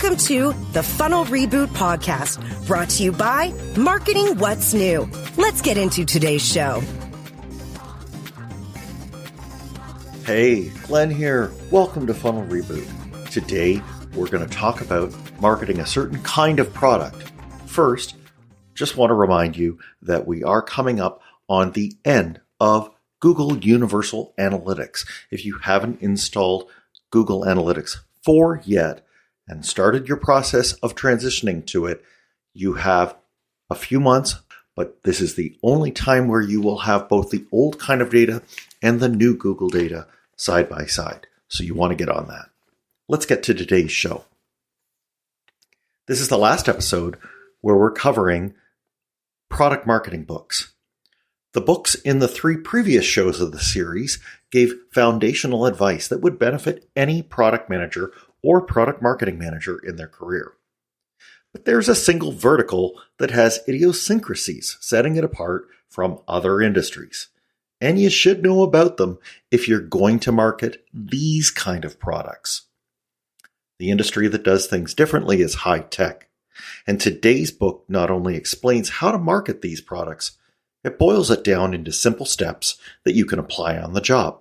Welcome to the Funnel Reboot Podcast, brought to you by Marketing What's New. Let's get into today's show. Hey, Glenn here. Welcome to Funnel Reboot. Today, we're going to talk about marketing a certain kind of product. First, just want to remind you that we are coming up on the end of Google Universal Analytics. If you haven't installed Google Analytics 4 yet and started your process of transitioning to it, you have a few months, but this is the only time where you will have both the old kind of data and the new Google data side by side. So you want to get on that. Let's get to today's show. This is the last episode where we're covering product marketing books. The books in the 3 previous shows of the series gave foundational advice that would benefit any product manager or product marketing manager in their career. But there's a single vertical that has idiosyncrasies, setting it apart from other industries. And you should know about them if you're going to market these kind of products. The industry that does things differently is high tech. And today's book not only explains how to market these products, it boils it down into simple steps that you can apply on the job.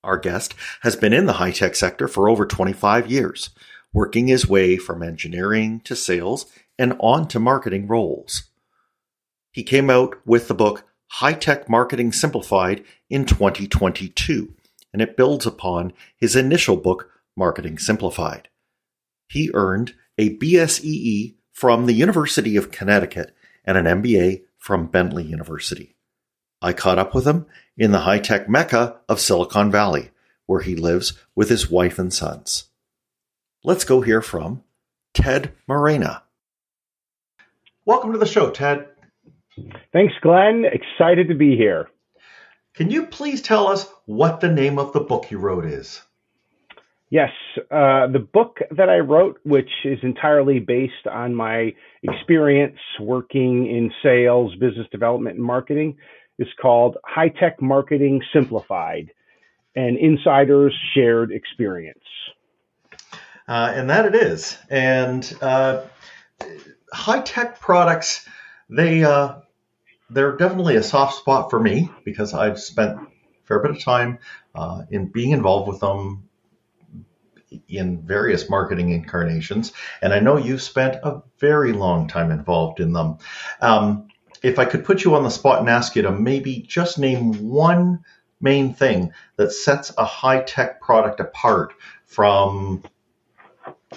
Our guest has been in the high-tech sector for over 25 years, working his way from engineering to sales and on to marketing roles. He came out with the book High-Tech Marketing Simplified in 2022, and it builds upon his initial book, Marketing Simplified. He earned a BSEE from the University of Connecticut and an MBA from Bentley University. I caught up with him in the high-tech mecca of Silicon Valley, where he lives with his wife and sons. Let's go hear from Ted Marena. Welcome to the show, Ted. Thanks, Glenn. Excited to be here. Can you please tell us what the name of the book you wrote is? Yes, the book that I wrote, which is entirely based on my experience working in sales, business development, and marketing, is called High-Tech Marketing Simplified, an insider's shared experience. And that it is. And high-tech products, they're definitely a soft spot for me because I've spent a fair bit of time in being involved with them in various marketing incarnations. And I know you've spent a very long time involved in them. If I could put you on the spot and ask you to maybe just name one main thing that sets a high-tech product apart from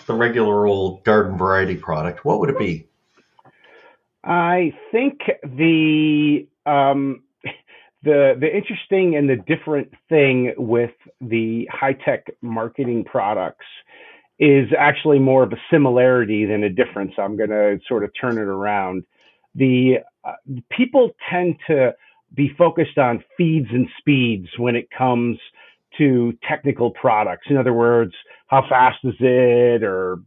the regular old garden variety product, what would it be? I think the interesting and the different thing with the high-tech marketing products is actually more of a similarity than a difference. I'm going to sort of turn it around. The people tend to be focused on feeds and speeds when it comes to technical products. In other words, how fast is it, or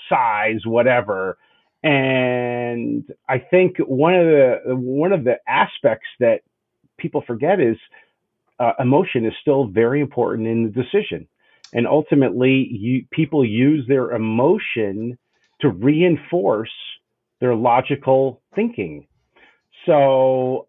size, whatever. And I think one of the aspects that people forget is emotion is still very important in the decision. And ultimately, people use their emotion to reinforce their logical thinking. So,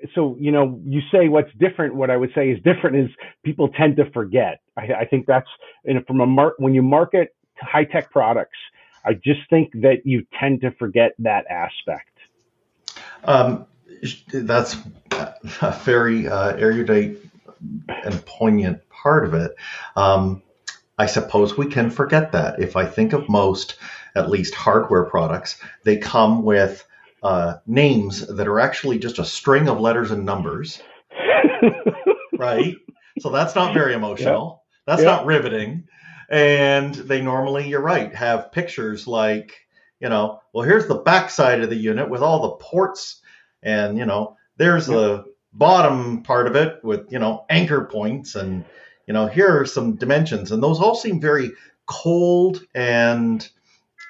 you say what's different. What I would say is different is people tend to forget. I think that's when you market high-tech products, I just think that you tend to forget that aspect. That's a very erudite and poignant part of it. I suppose we can forget that. If I think of most, at least hardware products, they come with names that are actually just a string of letters and numbers, right? So that's not very emotional. Yep. That's not riveting. And they normally, you're right, have pictures like, here's the backside of the unit with all the ports, and, there's the bottom part of it with, anchor points, and, here are some dimensions. And those all seem very cold and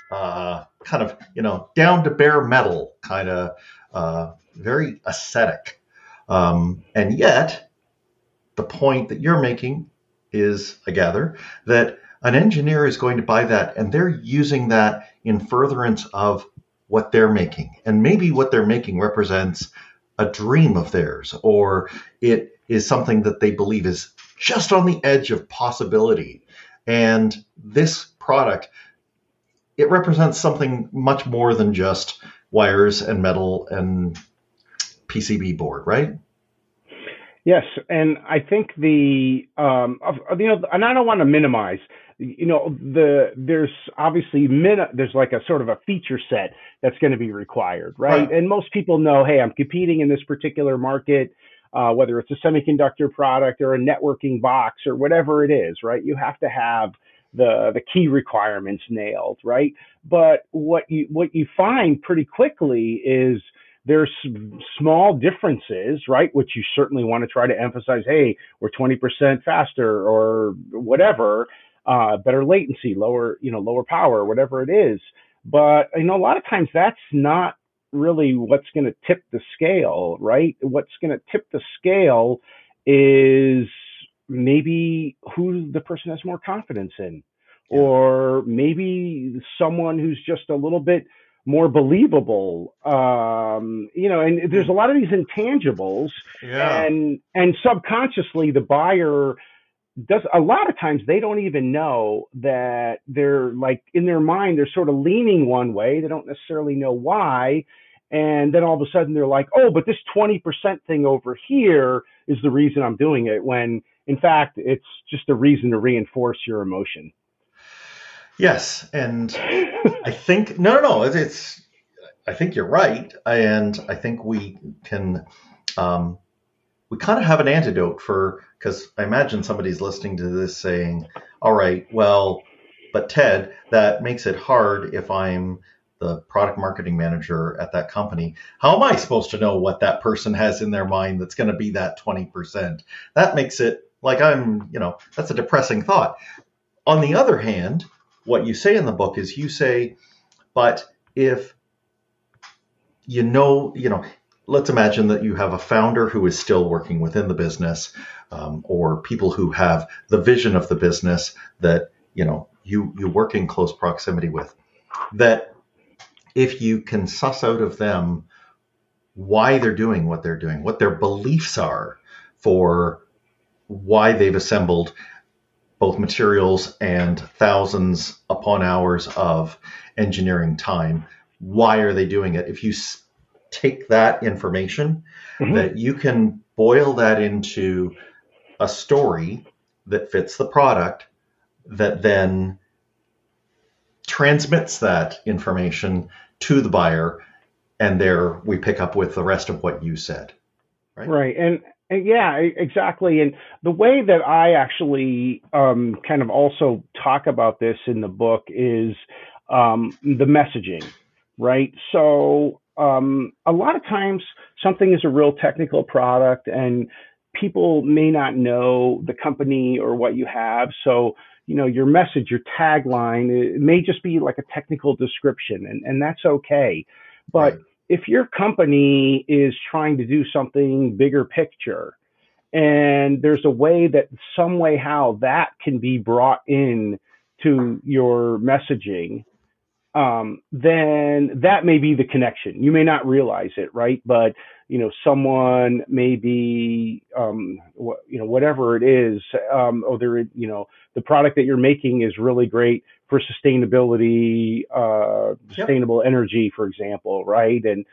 kind of, down to bare metal, kind of very aesthetic. And yet, the point that you're making is, I gather, that an engineer is going to buy that and they're using that in furtherance of what they're making. And maybe what they're making represents a dream of theirs, or it is something that they believe is just on the edge of possibility. And this product, it represents something much more than just wires and metal and PCB board, right? Yes, and I think and I don't want to minimize. There's obviously there's like a sort of a feature set that's going to be required, right? And most people know, hey, I'm competing in this particular market, whether it's a semiconductor product or a networking box or whatever it is, right? You have to have the key requirements nailed, right? But what you find pretty quickly is there's small differences, right? Which you certainly want to try to emphasize. Hey, we're 20% faster, or whatever, better latency, lower power, whatever it is. But a lot of times that's not really what's going to tip the scale, right? What's going to tip the scale is maybe who the person has more confidence in, or maybe someone who's just a little bit more believable, and there's a lot of these intangibles, and subconsciously the buyer does, a lot of times they don't even know that they're, like, in their mind, they're sort of leaning one way. They don't necessarily know why. And then all of a sudden they're like, oh, but this 20% thing over here is the reason I'm doing it, when in fact, it's just a reason to reinforce your emotion. Yes, and I think no. I think you're right, and I think we can we kind of have an antidote for, because I imagine somebody's listening to this saying, "All right, well, but Ted, that makes it hard if I'm the product marketing manager at that company. How am I supposed to know what that person has in their mind that's going to be that 20%? That makes it like that's a depressing thought." On the other hand, what you say in the book is you say, but if let's imagine that you have a founder who is still working within the business, or people who have the vision of the business that, you work in close proximity with, that if you can suss out of them why they're doing what they're doing, what their beliefs are for why they've assembled both materials and thousands upon hours of engineering time, why are they doing it? If you take that information, that you can boil that into a story that fits the product, that then transmits that information to the buyer, and there we pick up with the rest of what you said. Right. And yeah, exactly. And the way that I actually kind of also talk about this in the book is the messaging, right? So a lot of times something is a real technical product and people may not know the company or what you have. So, your message, your tagline, it may just be like a technical description, and that's okay. But if your company is trying to do something bigger picture, and there's a way that some way how that can be brought in to your messaging, then that may be the connection. You may not realize it, right? But someone may be, whatever it is, or the product that you're making is really great for sustainability, sustainable energy, for example, right? And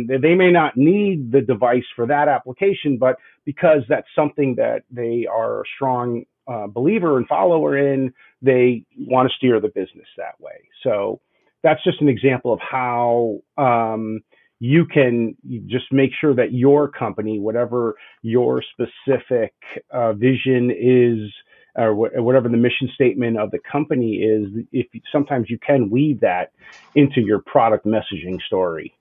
they may not need the device for that application, but because that's something that they are a strong believer and follower in, they want to steer the business that way. So that's just an example of how you can just make sure that your company, whatever your specific vision is, or whatever the mission statement of the company is, sometimes you can weave that into your product messaging story.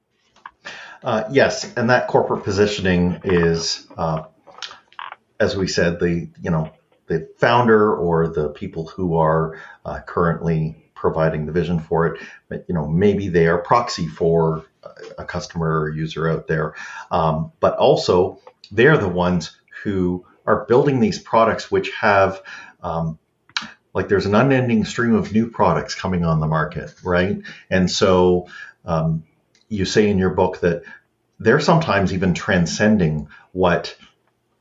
Yes, and that corporate positioning is, as we said, the founder or the people who are currently providing the vision for it. Maybe they are proxy for a customer or user out there, but also they're the ones who are building these products which have like there's an unending stream of new products coming on the market, right? And so you say in your book that they're sometimes even transcending what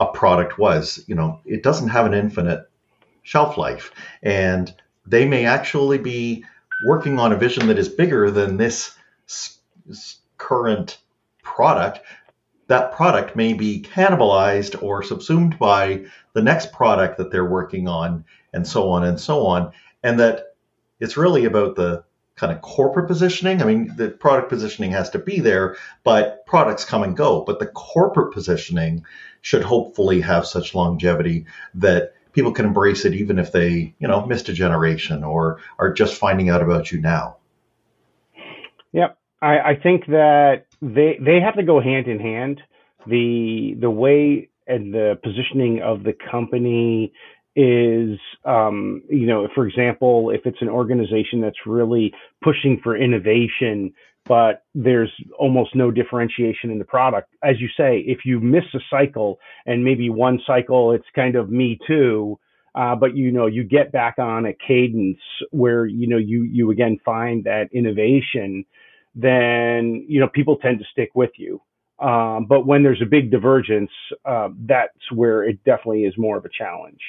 a product was. It doesn't have an infinite shelf life, and they may actually be working on a vision that is bigger than this current product. That product may be cannibalized or subsumed by the next product that they're working on, and so on and so on. And that it's really about the kind of corporate positioning. I mean, the product positioning has to be there, but products come and go. But the corporate positioning should hopefully have such longevity that people can embrace it even if they, missed a generation or are just finding out about you now. Yep. I think that they have to go hand in hand. The way and the positioning of the company is, for example, if it's an organization that's really pushing for innovation, but there's almost no differentiation in the product. As you say, if you miss a cycle and maybe one cycle, it's kind of me too, but you get back on a cadence where, you again find that innovation, then, people tend to stick with you. But when there's a big divergence, that's where it definitely is more of a challenge.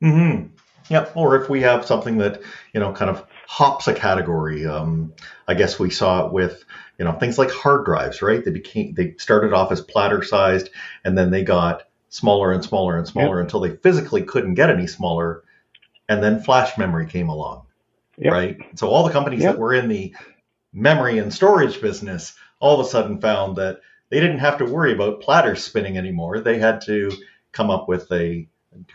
Mm-hmm. Yeah. Or if we have something that, kind of hops a category, I guess we saw it with, things like hard drives, right? They started off as platter sized, and then they got smaller and smaller and smaller until they physically couldn't get any smaller. And then flash memory came along, right? So all the companies that were in the memory and storage business all of a sudden found that they didn't have to worry about platters spinning anymore. They had to come up with a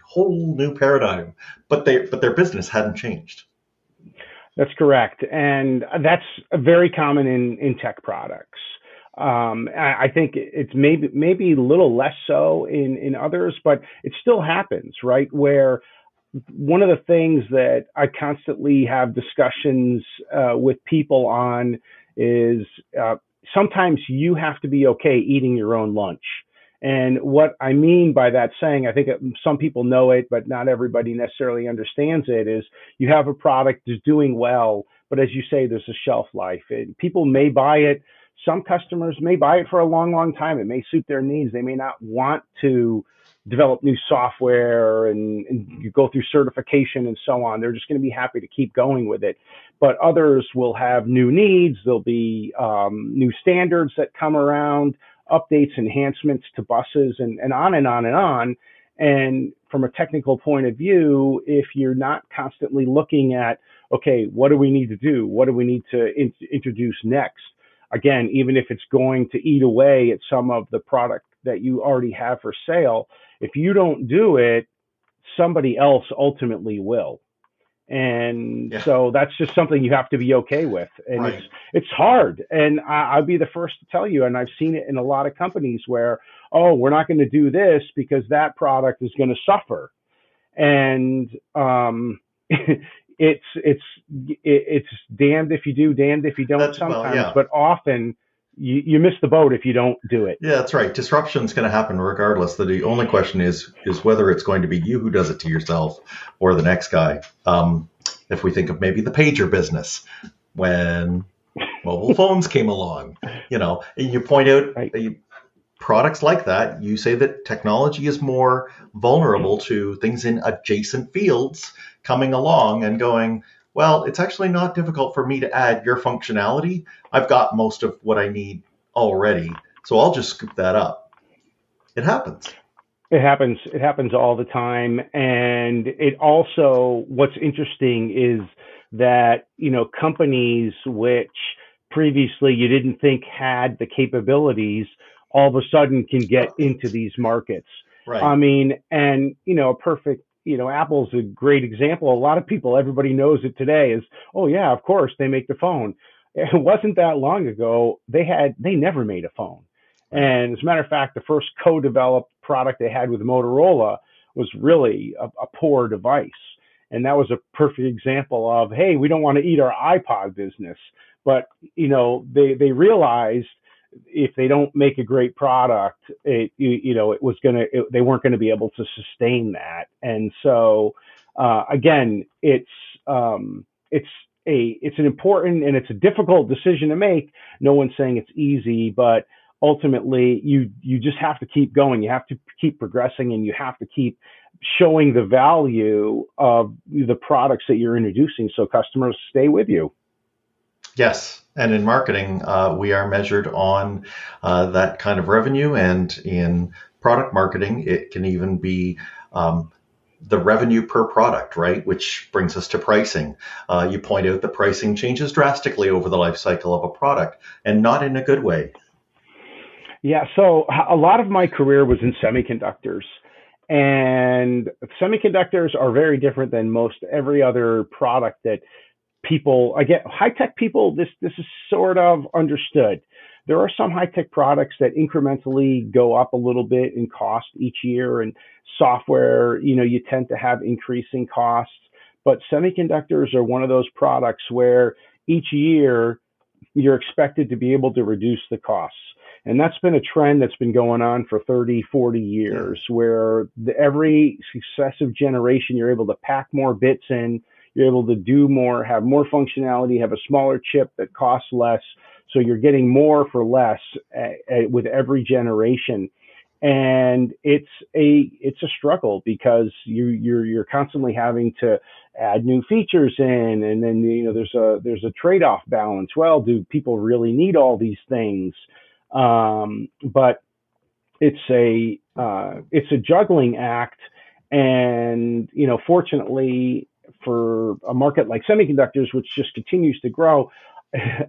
whole new paradigm, but their business hadn't changed. That's correct, and that's very common in tech products. I think it's maybe a little less so in others, but it still happens, right? Where one of the things that I constantly have discussions with people on is sometimes you have to be okay eating your own lunch. And what I mean by that saying, I think some people know it, but not everybody necessarily understands it, is you have a product that's doing well, but as you say, there's a shelf life. People may buy it. Some customers may buy it for a long, long time. It may suit their needs. They may not want to develop new software and you go through certification and so on. They're just going to be happy to keep going with it. But others will have new needs. There'll be new standards that come around, updates, enhancements to buses, and on and on and on. And from a technical point of view, if you're not constantly looking at, okay, what do we need to do? What do we need to introduce next? Again, even if it's going to eat away at some of the product that you already have for sale, if you don't do it, somebody else ultimately will. And so that's just something you have to be okay with. And it's hard. And I'll be the first to tell you, and I've seen it in a lot of companies where, oh, we're not going to do this because that product is going to suffer. And it's damned if you do, damned if you don't sometimes, but often you miss the boat if you don't do it. Yeah, that's right. Disruption is going to happen regardless. The only question is whether it's going to be you who does it to yourself or the next guy. If we think of maybe the pager business, when mobile phones came along, you point out products like that. You say that technology is more vulnerable to things in adjacent fields coming along and going, well, it's actually not difficult for me to add your functionality. I've got most of what I need already, so I'll just scoop that up. It happens. It happens all the time. And it also, what's interesting is that, companies which previously you didn't think had the capabilities, all of a sudden can get into these markets. Right. I mean, and, a perfect, Apple's a great example. A lot of people, everybody knows it today is, oh yeah, of course they make the phone. It wasn't that long ago. They never made a phone. And as a matter of fact, the first co-developed product they had with Motorola was really a poor device. And that was a perfect example of, hey, we don't want to eat our iPod business. But, they realized if they don't make a great product, they weren't going to be able to sustain that. And so Again, it's an important and it's a difficult decision to make. No one's saying it's easy, but ultimately you just have to keep going. You have to keep progressing, and you have to keep showing the value of the products that you're introducing so customers stay with you. Yes. And in marketing, we are measured on that kind of revenue. And in product marketing, it can even be the revenue per product, right? Which brings us to pricing. You point out that pricing changes drastically over the life cycle of a product, and not in a good way. Yeah. So a lot of my career was in semiconductors. And semiconductors are very different than most every other product that people, I get high tech people, this is sort of understood. There are some high tech products that incrementally go up a little bit in cost each year, and software, you tend to have increasing costs. But semiconductors are one of those products where each year you're expected to be able to reduce the costs. And that's been a trend that's been going on for 30, 40 years, where every successive generation, you're able to pack more bits in, you're able to do more, have more functionality, have a smaller chip that costs less. So you're getting more for less with every generation. And it's a struggle because you're constantly having to add new features in, and then there's a trade-off balance. Well, do people really need all these things? But it's a juggling act, and fortunately for a market like semiconductors, which just continues to grow,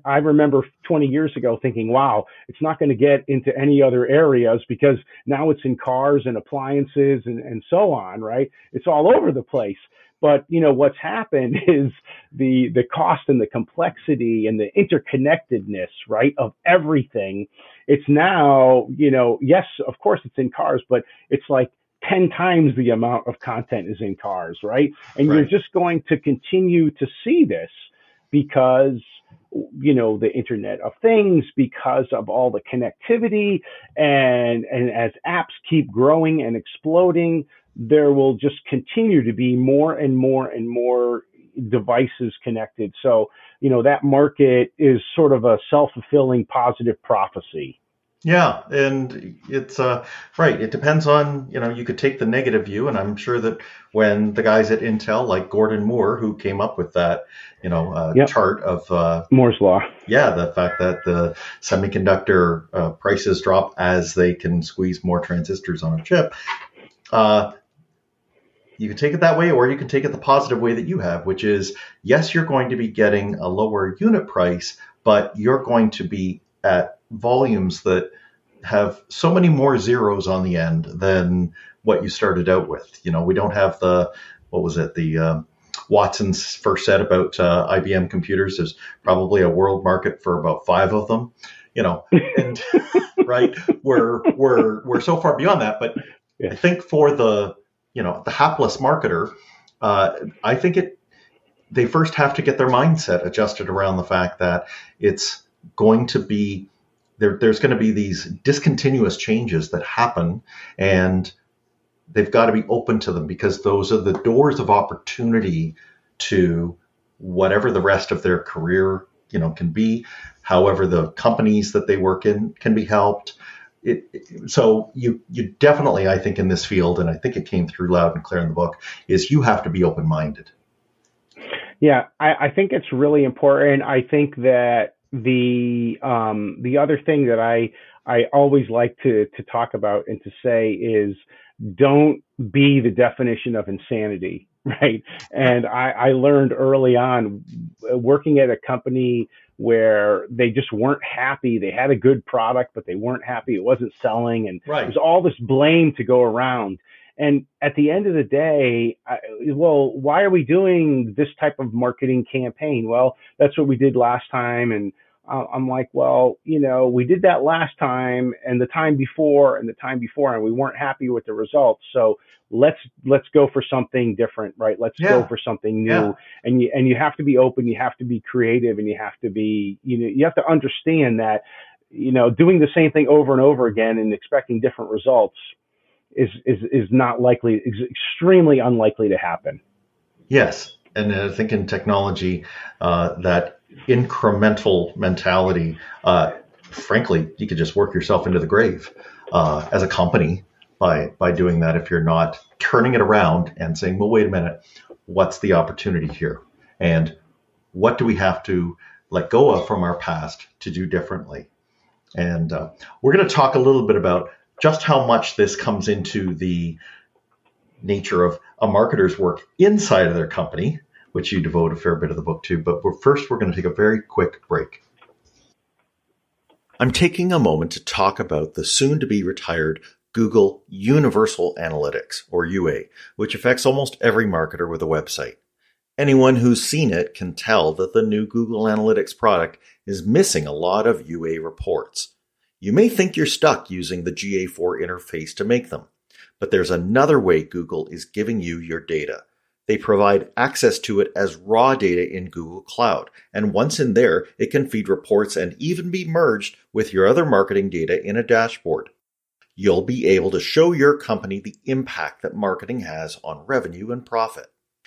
I remember 20 years ago thinking, wow, it's not going to get into any other areas because now it's in cars and appliances and so on, right? It's all over the place. But what's happened is the cost and the complexity and the interconnectedness, right, of everything. It's now, yes, of course it's in cars, but it's like 10 times the amount of content is in cars, right? And You're just going to continue to see this because the Internet of Things, because of all the connectivity, and as apps keep growing and exploding, there will just continue to be more and more and more devices connected. So, that market is sort of a self-fulfilling positive prophecy. Yeah, and it's right. It depends on, you could take the negative view, and I'm sure that when the guys at Intel, like Gordon Moore, who came up with that, chart of Moore's law. Yeah, the fact that the semiconductor prices drop as they can squeeze more transistors on a chip. You can take it that way, or you can take it the positive way that you have, which is, yes, you're going to be getting a lower unit price, but you're going to be at volumes that have so many more zeros on the end than what you started out with. We don't have the Watson's first said about IBM computers. There's probably a world market for about 5 of them, and right, we're so far beyond that. But I think for the hapless marketer, I think they first have to get their mindset adjusted around the fact that it's going to be there's going to be these discontinuous changes that happen, and they've got to be open to them, because those are the doors of opportunity to whatever the rest of their career can be, however the companies that they work in can be helped. So you definitely, I think, in this field, and I think it came through loud and clear in the book, is you have to be open-minded. Yeah, I think it's really important. I think that the other thing that I always like to talk about and to say is, don't be the definition of insanity, right? And I learned early on, working at a company where they just weren't happy. They had a good product, but they weren't happy. It wasn't selling, and there's all this blame to go around. And at the end of the day, why are we doing this type of marketing campaign? Well, that's what we did last time. And I'm like, well, we did that last time and the time before and the time before, and we weren't happy with the results. So let's go for something different, right? Let's go for something new. Yeah. And you have to be open, you have to be creative, and you have to be, you have to understand that, doing the same thing over and over again and expecting different results is not likely, is extremely unlikely to happen. Yes. And I think in technology, that incremental mentality, frankly, you could just work yourself into the grave as a company by doing that if you're not turning it around and saying, well, wait a minute, what's the opportunity here? And what do we have to let go of from our past to do differently? And we're going to talk a little bit about just how much this comes into the nature of a marketer's work inside of their company, which you devote a fair bit of the book to. But first, we're going to take a very quick break. I'm taking a moment to talk about the soon-to-be retired Google Universal Analytics, or UA, which affects almost every marketer with a website. Anyone who's seen it can tell that the new Google Analytics product is missing a lot of UA reports. You may think you're stuck using the GA4 interface to make them, but there's another way Google is giving you your data. They provide access to it as raw data in Google Cloud, and once in there, it can feed reports and even be merged with your other marketing data in a dashboard. You'll be able to show your company the impact that marketing has on revenue and profit.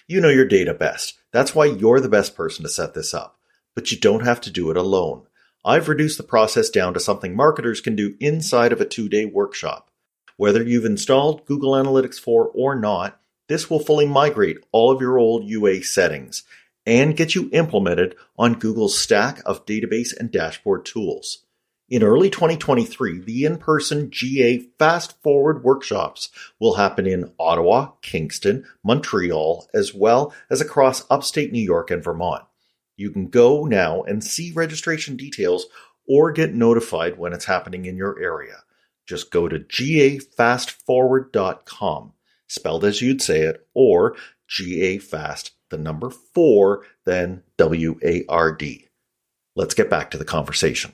You know your data best. That's why you're the best person to set this up. But you don't have to do it alone. I've reduced the process down to something marketers can do inside of a 2-day workshop. Whether you've installed Google Analytics 4 or not, this will fully migrate all of your old UA settings and get you implemented on Google's stack of database and dashboard tools. In early 2023, the in-person GA Fast Forward workshops will happen in Ottawa, Kingston, Montreal, as well as across upstate New York and Vermont. You can go now and see registration details or get notified when it's happening in your area. Just go to gafastforward.com, spelled as you'd say it, or GAFast, the number 4, then WARD. Let's get back to the conversation.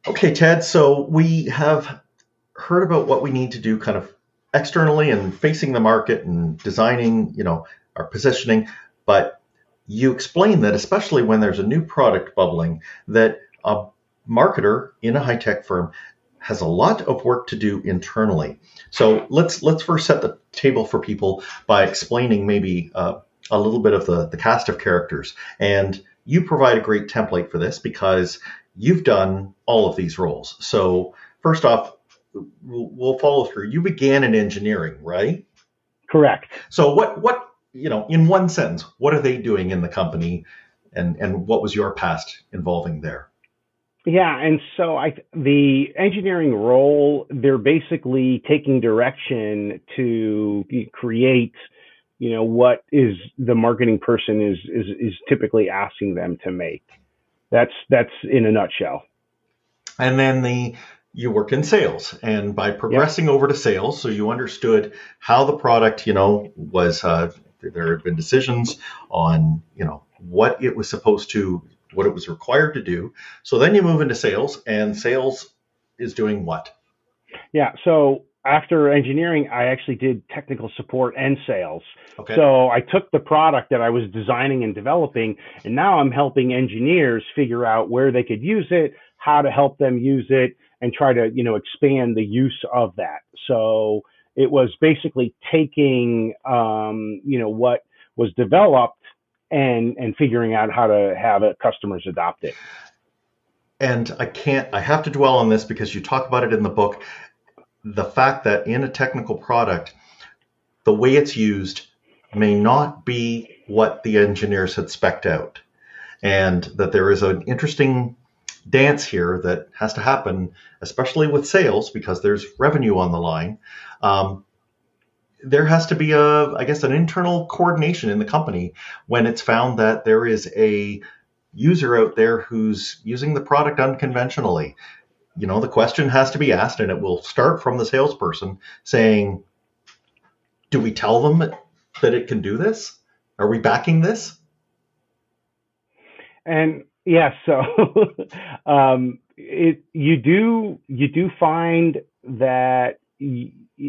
Okay, Ted, so we have heard about what we need to do kind of externally and facing the market and designing, our positioning, but you explain that especially when there's a new product bubbling, that a marketer in a high-tech firm has a lot of work to do internally. So let's first set the table for people by explaining maybe a little bit of the cast of characters. And you provide a great template for this because you've done all of these roles. So first off, we'll follow through. You began in engineering, right? Correct. So what in one sentence, what are they doing in the company, and what was your past involving there? Yeah, and so the engineering role, they're basically taking direction to create, what is the marketing person is typically asking them to make. That's in a nutshell. And then you worked in sales, and by progressing over to sales, so you understood how the product, was. There had been decisions on, what it was supposed to, what it was required to do. So then you move into sales, and sales is doing what? Yeah. So after engineering, I actually did technical support and sales. Okay. So I took the product that I was designing and developing, and now I'm helping engineers figure out where they could use it, how to help them use it, and try to, expand the use of that. So it was basically taking, what was developed and figuring out how to have customers adopt it. And I have to dwell on this because you talk about it in the book. The fact that in a technical product, the way it's used may not be what the engineers had spec'd out. And that there is an interesting dance here that has to happen, especially with sales, because there's revenue on the line. There has to be an internal coordination in the company when it's found that there is a user out there who's using the product unconventionally. The question has to be asked, and it will start from the salesperson saying, do we tell them that it can do this? Are we backing this? And yeah, so you do find that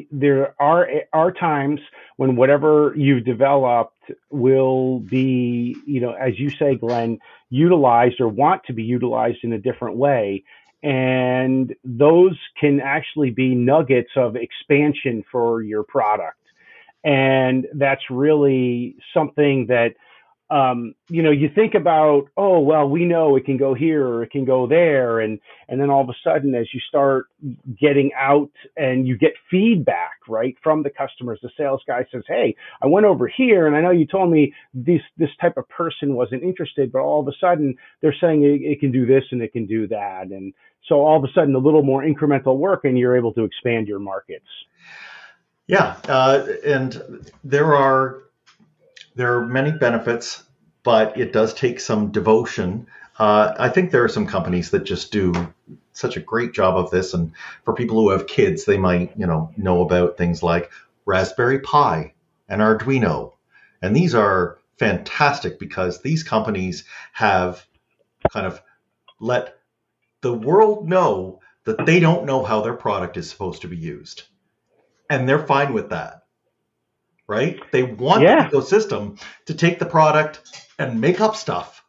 there are times when whatever you've developed will be, as you say, Glenn, utilized or want to be utilized in a different way. And those can actually be nuggets of expansion for your product. And that's really something that, you think about, oh, well, we know it can go here or it can go there. And then all of a sudden, as you start getting out and you get feedback, right, from the customers, the sales guy says, hey, I went over here and I know you told me this type of person wasn't interested, but all of a sudden they're saying it can do this and it can do that. And so all of a sudden, a little more incremental work and you're able to expand your markets. Yeah. And there are many benefits, but it does take some devotion. I think there are some companies that just do such a great job of this. And for people who have kids, they might, know about things like Raspberry Pi and Arduino. And these are fantastic because these companies have kind of let the world know that they don't know how their product is supposed to be used. And they're fine with that. Right? They want the ecosystem to take the product and make up stuff.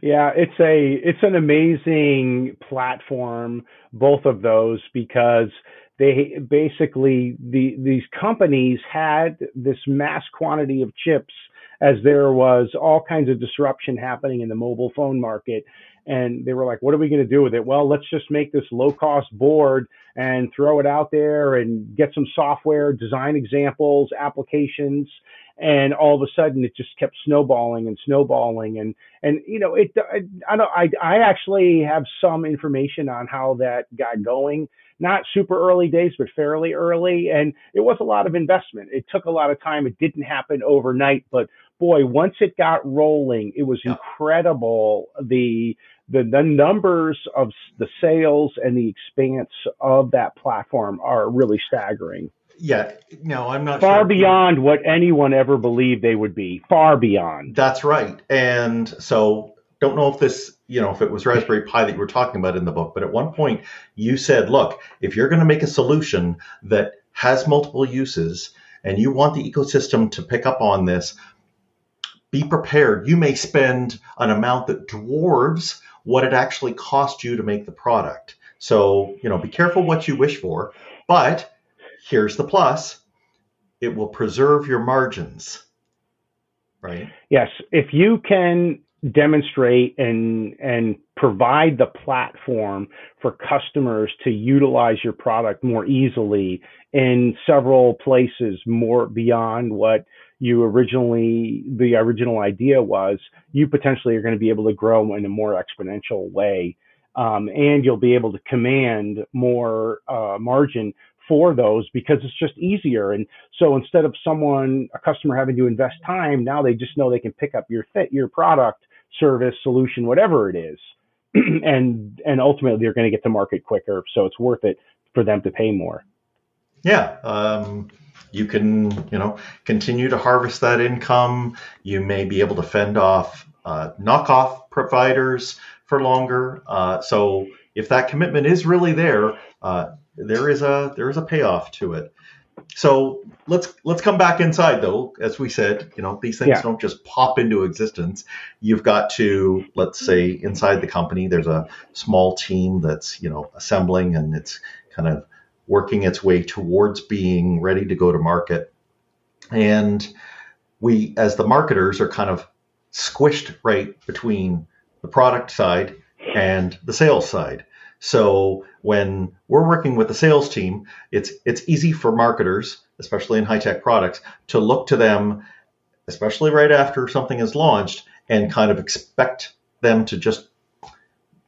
Yeah, it's an amazing platform, both of those, because they basically these companies had this mass quantity of chips as there was all kinds of disruption happening in the mobile phone market. And they were like, what are we going to do with it? Well, let's just make this low cost board and throw it out there and get some software, design examples, applications. And all of a sudden it just kept snowballing and snowballing. I actually have some information on how that got going. Not super early days, but fairly early. And it was a lot of investment. It took a lot of time. It didn't happen overnight, but boy, once it got rolling, it was incredible. The numbers of the sales and the expanse of that platform are really staggering. Yeah, no, I'm not far beyond what anyone ever believed they would be. Far beyond. That's right. And so don't know if this, if it was Raspberry Pi that you were talking about in the book, but at one point you said, look, if you're going to make a solution that has multiple uses and you want the ecosystem to pick up on this, be prepared. You may spend an amount that dwarves what it actually cost you to make the product. So, be careful what you wish for, but here's the plus. It will preserve your margins, right? Yes. If you can demonstrate and provide the platform for customers to utilize your product more easily in several places, more beyond what the original idea was, you potentially are going to be able to grow in a more exponential way. And you'll be able to command more margin for those because it's just easier. And so instead of a customer having to invest time, now they just know they can pick up your product, service, solution, whatever it is. and ultimately they're going to get to market quicker. So it's worth it for them to pay more. Yeah. You can, continue to harvest that income. You may be able to fend off knockoff providers for longer. So if that commitment is really there, there is a payoff to it. So let's come back inside though. As we said, these things don't just pop into existence. You've got to, let's say, inside the company, there's a small team that's, assembling, and it's kind of working its way towards being ready to go to market. And we, as the marketers, are kind of squished right between the product side and the sales side. So when we're working with the sales team, it's easy for marketers, especially in high-tech products, to look to them, especially right after something is launched, and kind of expect them to just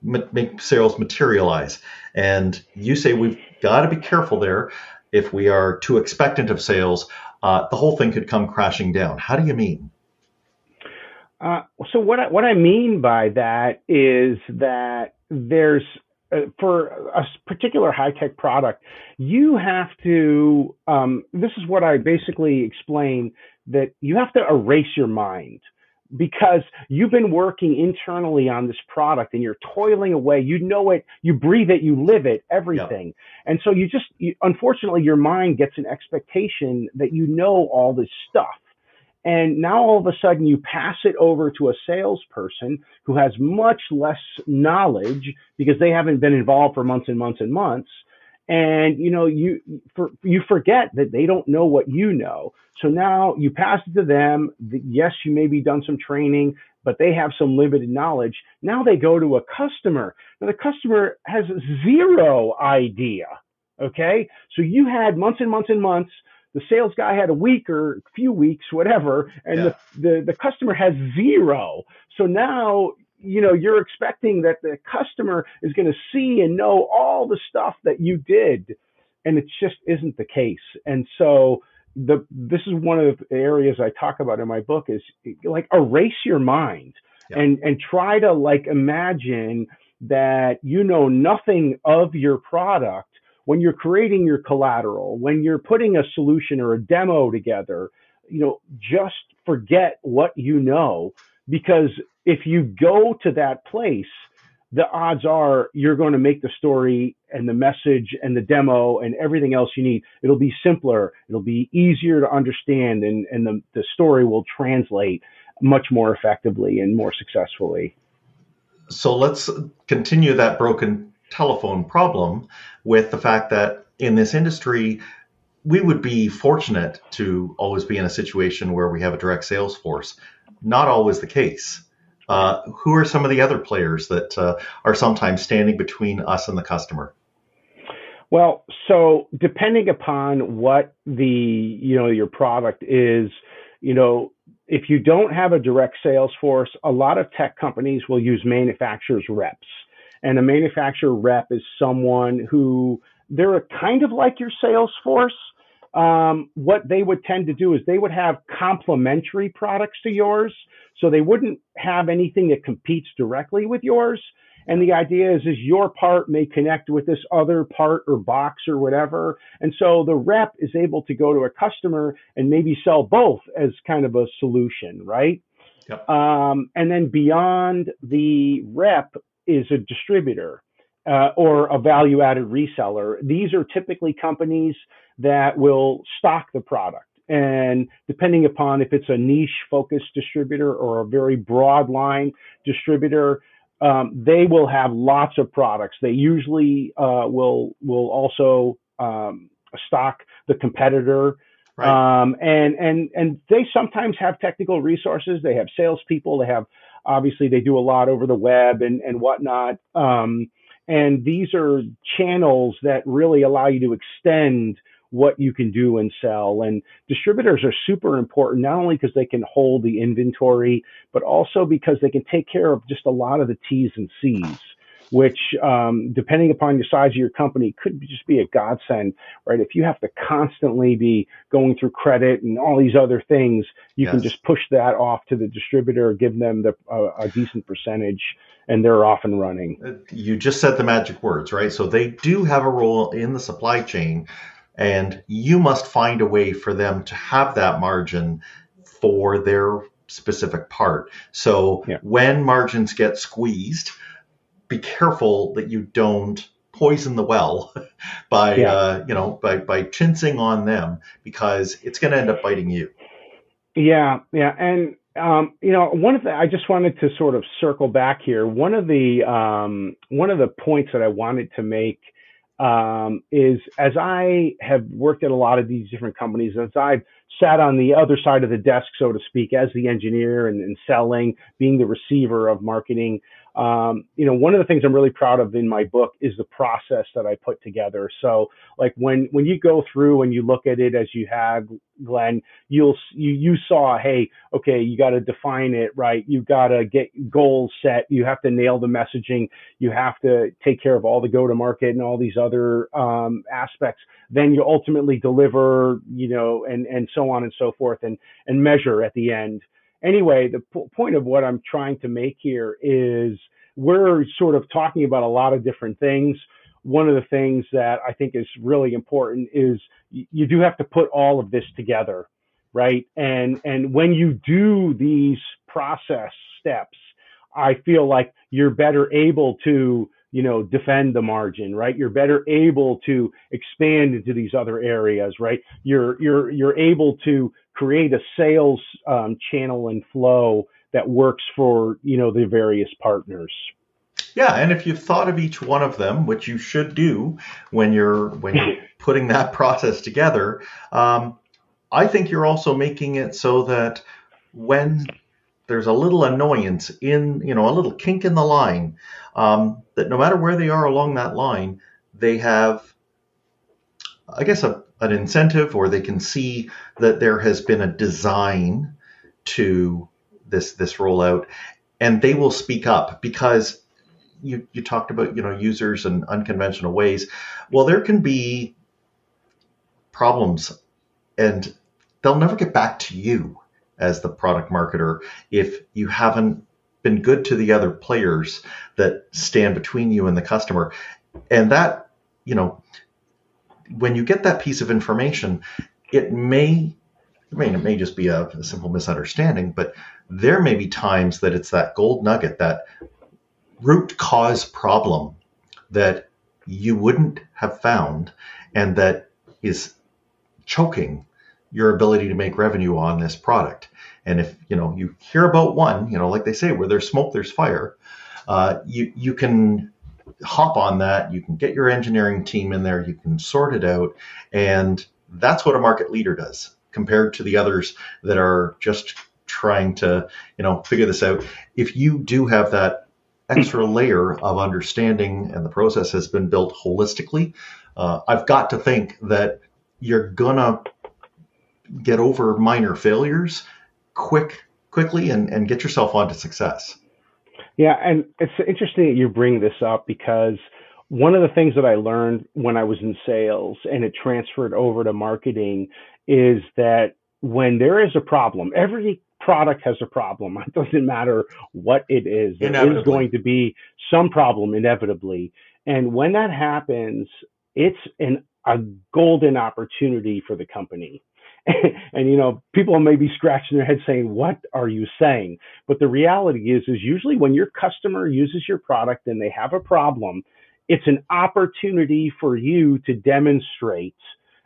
make sales materialize. And you say we've got to be careful there. If we are too expectant of sales, the whole thing could come crashing down. How do you mean? So what I mean by that is that there's for a particular high-tech product, you have to, this is what I basically explain, that you have to erase your mind because you've been working internally on this product and you're toiling away. You know it, you breathe it, you live it, everything. Yep. And so unfortunately, your mind gets an expectation that you know all this stuff. And now all of a sudden you pass it over to a salesperson who has much less knowledge because they haven't been involved for months and months and months. And you forget that they don't know what you know. So now you pass it to them. Yes, you maybe done some training, but they have some limited knowledge. Now they go to a customer. Now the customer has zero idea. Okay, so you had months and months and months. The sales guy had a week or a few weeks, whatever, and the customer has zero. So now you're expecting that the customer is going to see and know all the stuff that you did, and it just isn't the case. And so this is one of the areas I talk about in my book is like erase your mind and try to like imagine that you know nothing of your product when you're creating your collateral, when you're putting a solution or a demo together. Just forget what you know, because if you go to that place, the odds are you're going to make the story and the message and the demo and everything else you need. It'll be simpler. It'll be easier to understand, and the story will translate much more effectively and more successfully. So let's continue that broken telephone problem with the fact that in this industry, we would be fortunate to always be in a situation where we have a direct sales force. Not always the case. Who are some of the other players that are sometimes standing between us and the customer? Well, so depending upon what your product is, if you don't have a direct sales force, a lot of tech companies will use manufacturers reps. And a manufacturer rep is someone who they're kind of like your sales force. What they would tend to do is they would have complementary products to yours. So they wouldn't have anything that competes directly with yours. And the idea is your part may connect with this other part or box or whatever. And so the rep is able to go to a customer and maybe sell both as kind of a solution, right? Yep. And then beyond the rep is a distributor or a value-added reseller. These are typically companies that will stock the product. And depending upon if it's a niche-focused distributor or a very broad line distributor, they will have lots of products. They usually will also stock the competitor. Right. And they sometimes have technical resources. They have salespeople. Obviously they do a lot over the web and whatnot. And these are channels that really allow you to extend what you can do and sell. And distributors are super important, not only because they can hold the inventory, but also because they can take care of just a lot of the T's and C's, which, depending upon the size of your company, could just be a godsend, right? If you have to constantly be going through credit and all these other things, you can just push that off to the distributor, give them a decent percentage, and they're off and running. You just said the magic words, right? So they do have a role in the supply chain, and you must find a way for them to have that margin for their specific part. So when margins get squeezed, be careful that you don't poison the well by chincing on them, because it's going to end up biting you. Yeah. And I just wanted to sort of circle back here. One of the points that I wanted to make is, as I have worked at a lot of these different companies, as I've sat on the other side of the desk, so to speak, as the engineer and selling, being the receiver of marketing, one of the things I'm really proud of in my book is the process that I put together. So like when you go through and you look at it as you have, Glenn, you saw, hey, okay, you got to define it, right? You got to get goals set. You have to nail the messaging. You have to take care of all the go-to-market and all these other aspects. Then you ultimately deliver, and so on and so forth, and measure at the end. Anyway, the point of what I'm trying to make here is we're sort of talking about a lot of different things. One of the things that I think is really important is you do have to put all of this together, right? And when you do these process steps, I feel like you're better able to, defend the margin, right? You're better able to expand into these other areas, right? You're able to create a sales channel and flow that works for, the various partners. Yeah, and if you've thought of each one of them, which you should do when you're putting that process together, I think you're also making it so that when there's a little annoyance a little kink in the line, that no matter where they are along that line, they have, I guess, an incentive, or they can see that there has been a design to this rollout, and they will speak up because you talked about users and unconventional ways. Well, there can be problems, and they'll never get back to you as the product marketer if you haven't been good to the other players that stand between you and the customer. And that, when you get that piece of information, it may just be a simple misunderstanding, but there may be times that it's that gold nugget, that root cause problem that you wouldn't have found, and that is choking your ability to make revenue on this product. And if you hear about one, like they say, where there's smoke, there's fire, you can hop on that. You can get your engineering team in there. You can sort it out, and that's what a market leader does compared to the others that are just trying to figure this out. If you do have that extra layer of understanding and the process has been built holistically, I've got to think that you're gonna get over minor failures quickly and get yourself onto success. Yeah, and it's interesting that you bring this up, because one of the things that I learned when I was in sales and it transferred over to marketing is that when there is a problem, every product has a problem. It doesn't matter what it is. There is going to be some problem inevitably. And when that happens, it's a golden opportunity for the company. And people may be scratching their head saying, what are you saying? But the reality is usually when your customer uses your product and they have a problem, it's an opportunity for you to demonstrate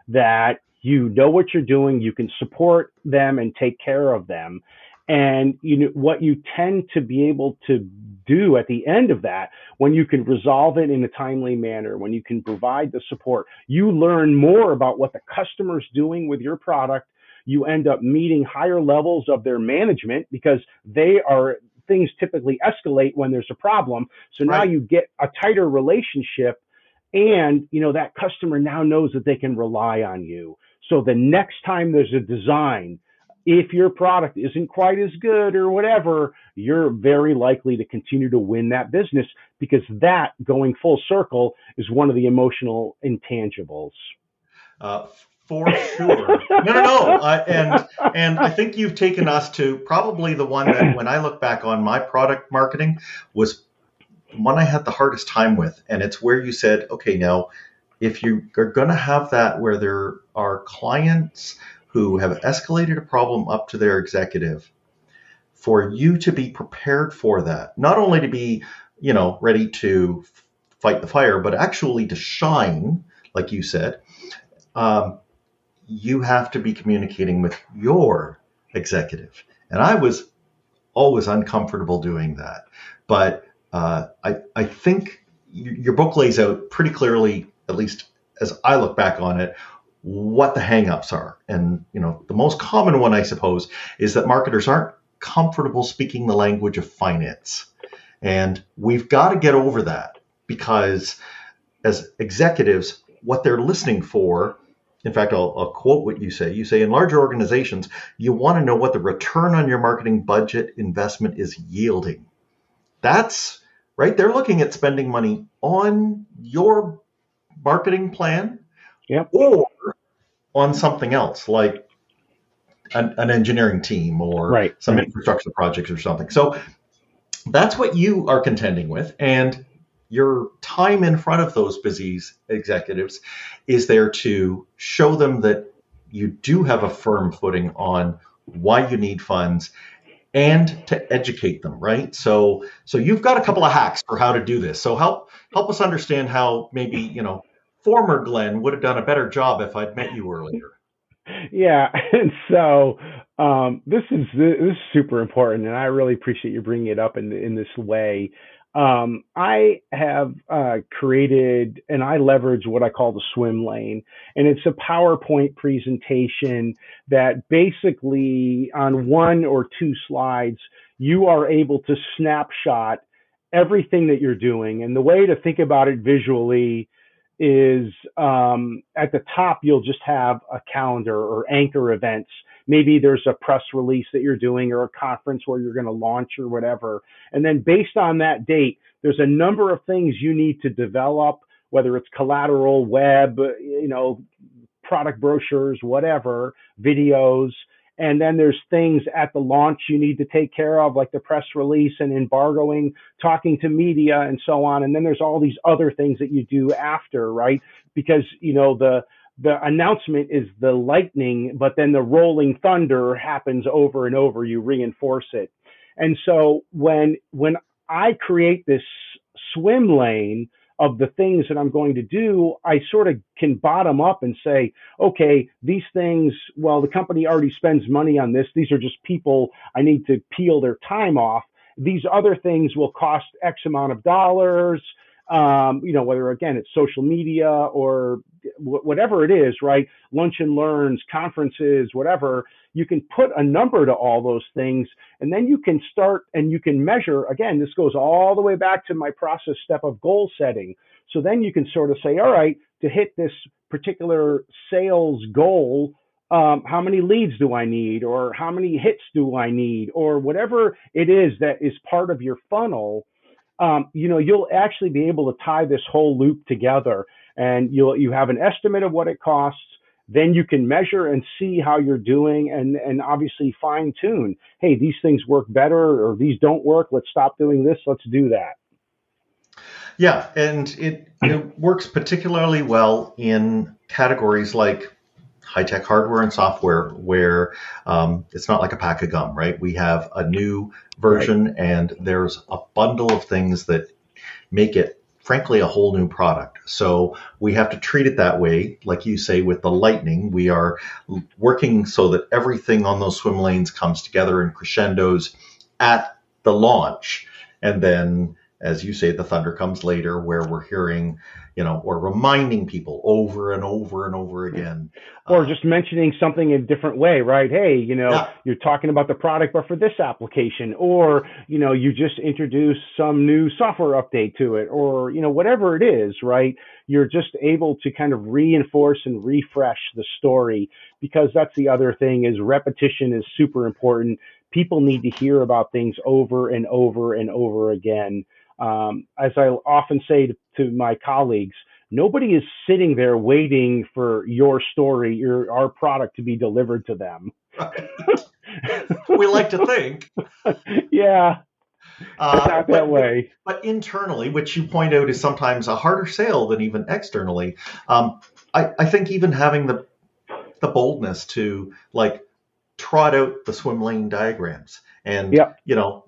that you know what you're doing, you can support them and take care of them. And what you tend to be able to do at the end of that, when you can resolve it in a timely manner, when you can provide the support, you learn more about what the customer's doing with your product. You end up meeting higher levels of their management, because things typically escalate when there's a problem. So now you get a tighter relationship, and that customer now knows that they can rely on you. So the next time there's a design, if your product isn't quite as good or whatever, you're very likely to continue to win that business, because that, going full circle, is one of the emotional intangibles. For sure. No. And I think you've taken us to probably the one that, when I look back on my product marketing, was the one I had the hardest time with. And it's where you said, okay, now, if you are going to have that where there are clients who have escalated a problem up to their executive, for you to be prepared for that, not only to be, ready to fight the fire, but actually to shine, like you said, you have to be communicating with your executive. And I was always uncomfortable doing that. But I think your book lays out pretty clearly, at least as I look back on it, what the hangups are. And, the most common one, I suppose, is that marketers aren't comfortable speaking the language of finance. And we've got to get over that, because as executives, what they're listening for, in fact, I'll quote what you say. You say, in larger organizations, you want to know what the return on your marketing budget investment is yielding. That's right. They're looking at spending money on your marketing plan, or on something else, like an engineering team or some infrastructure projects or something. So that's what you are contending with. And your time in front of those busy executives is there to show them that you do have a firm footing on why you need funds, and to educate them, right? So you've got a couple of hacks for how to do this. So help us understand how maybe, former Glenn would have done a better job if I'd met you earlier. Yeah, and so this is super important, and I really appreciate you bringing it up in this way. I have created and I leverage what I call the swim lane. And it's a PowerPoint presentation that basically on one or two slides, you are able to snapshot everything that you're doing. And the way to think about it visually is at the top, you'll just have a calendar or anchor events. Maybe there's a press release that you're doing or a conference where you're going to launch or whatever. And then based on that date, there's a number of things you need to develop, whether it's collateral, web, product brochures, whatever, videos. And then there's things at the launch you need to take care of, like the press release and embargoing, talking to media and so on. And then there's all these other things that you do after, right? Because, the announcement is the lightning, but then the rolling thunder happens over and over. You reinforce it. And so when I create this swim lane of the things that I'm going to do, I sort of can bottom up and say, okay, these things, well, the company already spends money on this. These are just people I need to peel their time off. These other things will cost X amount of dollars, whether, again, it's social media or whatever it is, right? Lunch and learns, conferences, whatever. You can put a number to all those things, and then you can start and you can measure. Again, this goes all the way back to my process step of goal setting. So then you can sort of say, all right, to hit this particular sales goal, how many leads do I need, or how many hits do I need, or whatever it is that is part of your funnel. You'll actually be able to tie this whole loop together, and you have an estimate of what it costs. Then you can measure and see how you're doing, and obviously fine tune. Hey, these things work better, or these don't work. Let's stop doing this. Let's do that. Yeah, and it works particularly well in categories like high-tech hardware and software, where it's not like a pack of gum, right? We have a new version, right, and there's a bundle of things that make it, frankly, a whole new product. So we have to treat it that way. Like you say, with the lightning, we are working so that everything on those swim lanes comes together in crescendos at the launch. And then, as you say, the thunder comes later, where we're hearing, or reminding people over and over and over again. Or just mentioning something in a different way, right? Hey, You're talking about the product, but for this application, or, you just introduced some new software update to it, or, whatever it is, right? You're just able to kind of reinforce and refresh the story, because that's the other thing, is repetition is super important. People need to hear about things over and over and over again. As I often say to my colleagues, nobody is sitting there waiting for your story, our product to be delivered to them. Right. We like to think. Yeah, it's not that way. But internally, which you point out is sometimes a harder sale than even externally, I think even having the boldness to trot out the swim lane diagrams and,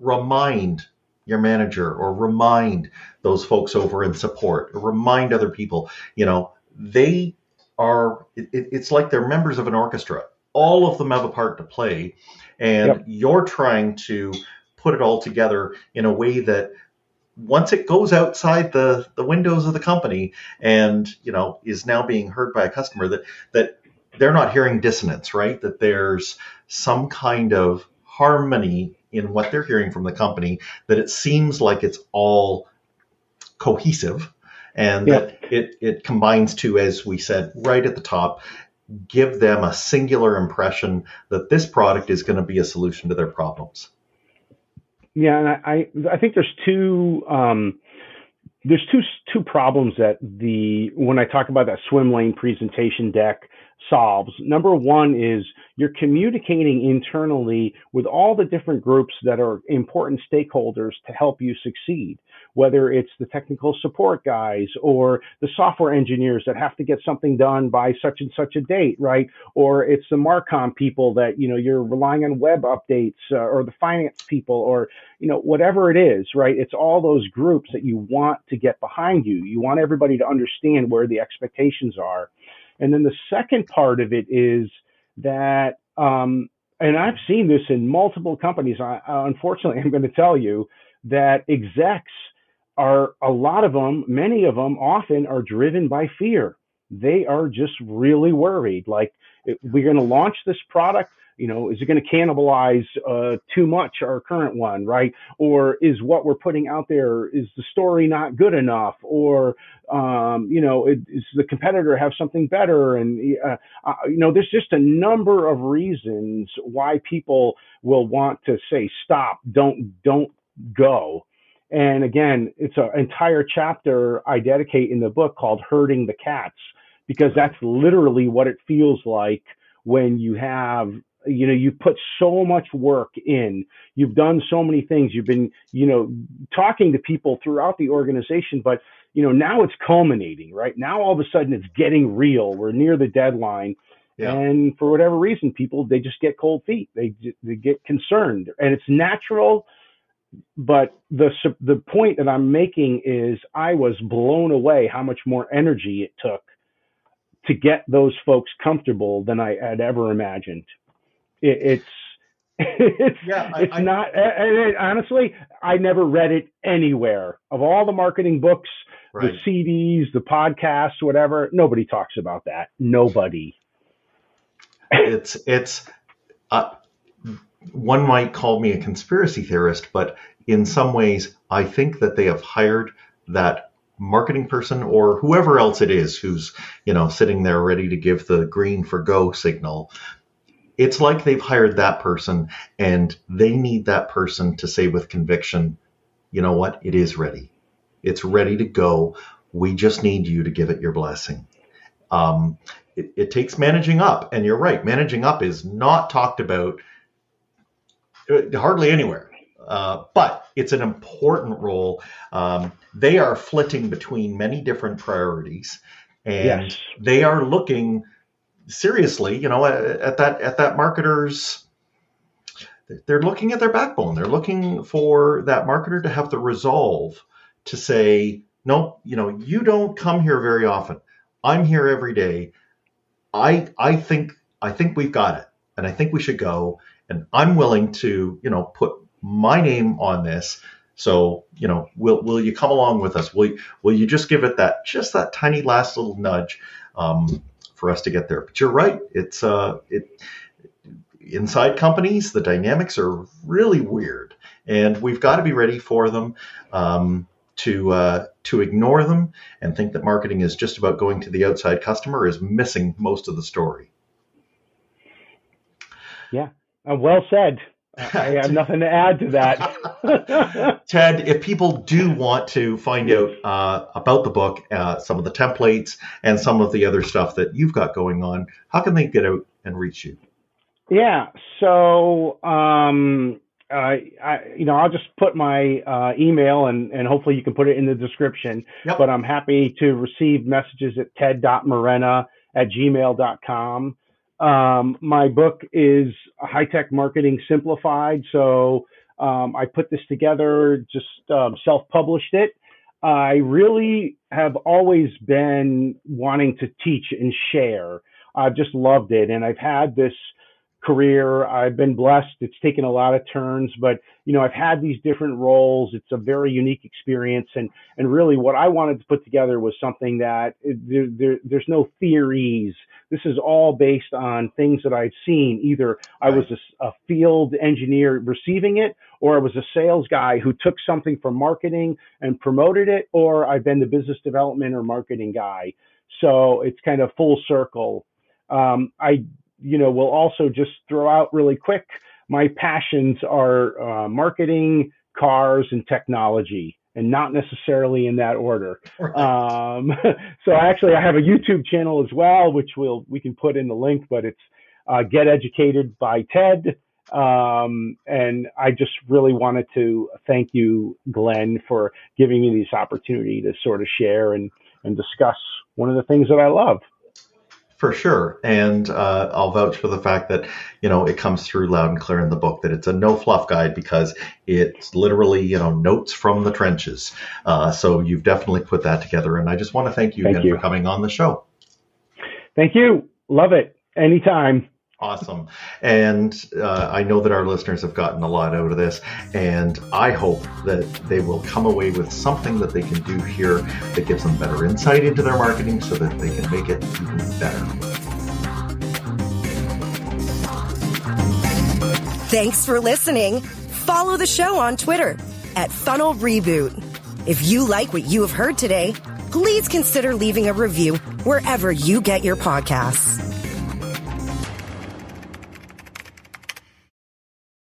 remind your manager, or remind those folks over in support, or remind other people, they are, it's like they're members of an orchestra. All of them have a part to play, and you're trying to put it all together in a way that once it goes outside the windows of the company and, is now being heard by a customer, that they're not hearing dissonance, right? That there's some kind of harmony in what they're hearing from the company, that it seems like it's all cohesive, and that it combines to, as we said right at the top, give them a singular impression that this product is going to be a solution to their problems. Yeah, and I think there's two problems that when I talk about that swim lane presentation deck solves. Number one is you're communicating internally with all the different groups that are important stakeholders to help you succeed, whether it's the technical support guys or the software engineers that have to get something done by such and such a date, right? Or it's the Marcom people that, you're relying on web updates, or the finance people, or, whatever it is, right? It's all those groups that you want to get behind you. You want everybody to understand where the expectations are. And then the second part of it is that, and I've seen this in multiple companies. Unfortunately, I'm going to tell you that execs are, a lot of them, many of them often are driven by fear. They are just really worried. Like, we're going to launch this product, is it going to cannibalize too much our current one, right? Or is what we're putting out there, is the story not good enough? Or, is the competitor have something better? And, there's just a number of reasons why people will want to say, stop, don't go. And again, it's an entire chapter I dedicate in the book called Herding the Cats, because that's literally what it feels like when you have, you put so much work in, you've done so many things, you've been, talking to people throughout the organization, but, now it's culminating, right? Now, all of a sudden it's getting real. We're near the deadline. Yeah. And for whatever reason, people, they just get cold feet. They get concerned, and it's natural. But the point that I'm making is I was blown away how much more energy it took to get those folks comfortable than I had ever imagined. It's not, and honestly, I never read it anywhere. Of all the marketing books, right, the CDs, the podcasts, whatever, nobody talks about that. Nobody. It's one might call me a conspiracy theorist, but in some ways, I think that they have hired that marketing person or whoever else it is who's, sitting there ready to give the green for go signal. It's like they've hired that person, and they need that person to say with conviction, you know what, it is ready. It's ready to go. We just need you to give it your blessing. It takes managing up, and you're right. Managing up is not talked about hardly anywhere, but it's an important role. They are flitting between many different priorities, and yes, they are looking seriously, at that marketer's. They're looking at their backbone. They're looking for that marketer to have the resolve to say, no, you don't come here very often. I'm here every day. I think we've got it, and I think we should go. And I'm willing to, put my name on this. So, will you come along with us? Will you just give it that tiny last little nudge for us to get there? But you're right. It's inside companies, the dynamics are really weird, and we've got to be ready for them. To ignore them and think that marketing is just about going to the outside customer is missing most of the story. Yeah. Well said. I have nothing to add to that. Ted, if people do want to find out about the book, some of the templates, and some of the other stuff that you've got going on, how can they get out and reach you? Yeah. So, I'll just put my email, and hopefully you can put it in the description. Yep. But I'm happy to receive messages at ted.marena@gmail.com. My book is High-Tech Marketing Simplified. So I put this together, just self-published it. I really have always been wanting to teach and share. I've just loved it. And I've had this career. I've been blessed. It's taken a lot of turns, but I've had these different roles. It's a very unique experience, and really what I wanted to put together was something that there's no theories. This is all based on things that I've seen. Either I was a field engineer receiving it, or I was a sales guy who took something from marketing and promoted it, or I've been the business development or marketing guy. So it's kind of full circle. We'll also just throw out really quick, my passions are marketing, cars, and technology, and not necessarily in that order. Right. So actually, I have a YouTube channel as well, which we can put in the link, but it's Get Educated by Ted. And I just really wanted to thank you, Glenn, for giving me this opportunity to sort of share and discuss one of the things that I love. For sure. And I'll vouch for the fact that, it comes through loud and clear in the book that it's a no fluff guide, because it's literally, notes from the trenches. So you've definitely put that together. And I just want to thank you again for coming on the show. Thank you. Love it. Anytime. Awesome. And I know that our listeners have gotten a lot out of this, and I hope that they will come away with something that they can do here that gives them better insight into their marketing so that they can make it even better. Thanks for listening. Follow the show on Twitter @Funnel Reboot. If you like what you have heard today, please consider leaving a review wherever you get your podcasts.